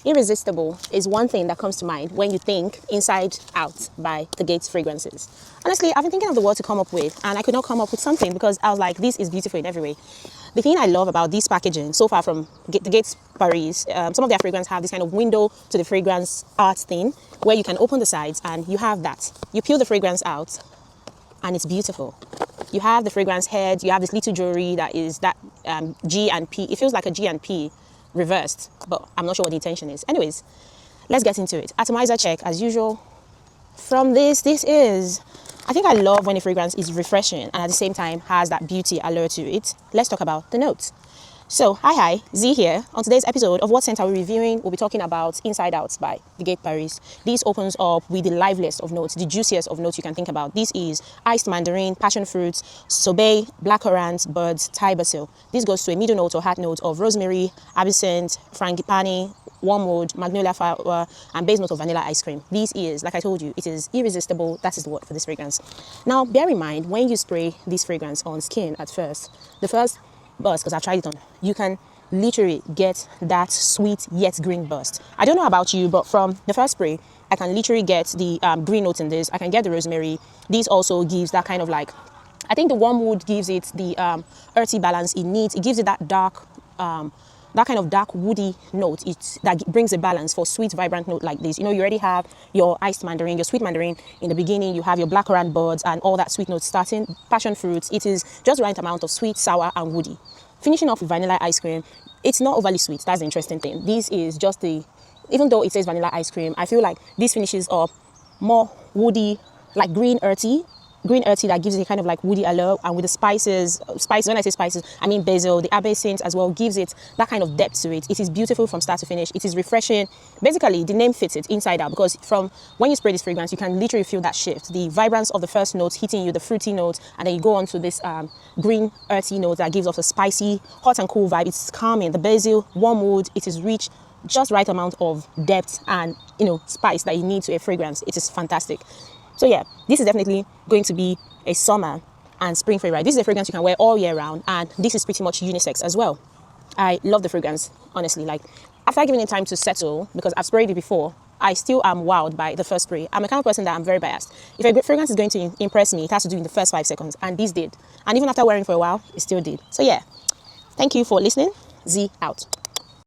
Irresistible is one thing that comes to mind when you think Inside Out by the Gates Fragrances. Honestly, I've been thinking of the word to come up with, and I could not come up with something because I was like, this is beautiful in every way. The thing I love about this packaging so far from the Gates Paris, some of their fragrances have this kind of window to the fragrance art thing where you can open the sides and you have that. You peel the fragrance out and it's beautiful. You have the fragrance head, you have this little jewelry that is that G and P. It feels like a G and P reversed, but I'm not sure what the intention is. Anyways, let's get into it. Atomizer check as usual. From this is, I think I love when a fragrance is refreshing and at the same time has that beauty allure to it. Let's talk about the notes. So, hi, Z here. On today's episode of What Scent Are We Reviewing, we'll be talking about Inside Out by the Gates Paris. This opens up with the liveliest of notes, the juiciest of notes you can think about. This is iced mandarin, passionfruit, sorbet, black currant, birds, Thai basil. This goes to a middle note or heart note of rosemary, absinthe, frangipani, wormwood, magnolia flower, and base note of vanilla ice cream. This is, like I told you, it is irresistible. That is the word for this fragrance. Now, bear in mind, when you spray this fragrance on skin at first, the first burst, because I've tried it on, you can literally get that sweet yet green burst. I don't know about you, but from the first spray, I can literally get the green notes in this. I can get the rosemary. This also gives that kind of like, I think the wormwood gives it the earthy balance it needs. It gives it that dark, that kind of dark woody note. That brings a balance for sweet, vibrant note like this. You know, you already have your iced mandarin, your sweet mandarin in the beginning. You have your black currant buds and all that sweet note starting. Passion fruits. It is just the right amount of sweet, sour, and woody. Finishing off with vanilla ice cream. It's not overly sweet. That's the interesting thing. This is just even though it says vanilla ice cream, I feel like this finishes up more woody, like green earthy that gives it a kind of like woody allure, and with the spices, when I say spices, I mean basil, the absinthe as well, gives it that kind of depth to it. It is beautiful from start to finish. It is refreshing. Basically, the name fits it, Inside Out, because from when you spray this fragrance, you can literally feel that shift. The vibrance of the first notes hitting you, the fruity notes, and then you go on to this green earthy note that gives off a spicy, hot and cool vibe. It's calming. The basil, wormwood, it is rich, just right amount of depth and, you know, spice that you need to a fragrance. It is fantastic. So yeah, this is definitely going to be a summer and spring fragrance. This is a fragrance you can wear all year round, and this is pretty much unisex as well. I love the fragrance, honestly. Like, after giving it time to settle, because I've sprayed it before, I still am wowed by the first spray. I'm a kind of person that I'm very biased. If a fragrance is going to impress me, it has to do in the first 5 seconds, and this did. And even after wearing for a while, it still did. So yeah, thank you for listening. Z out.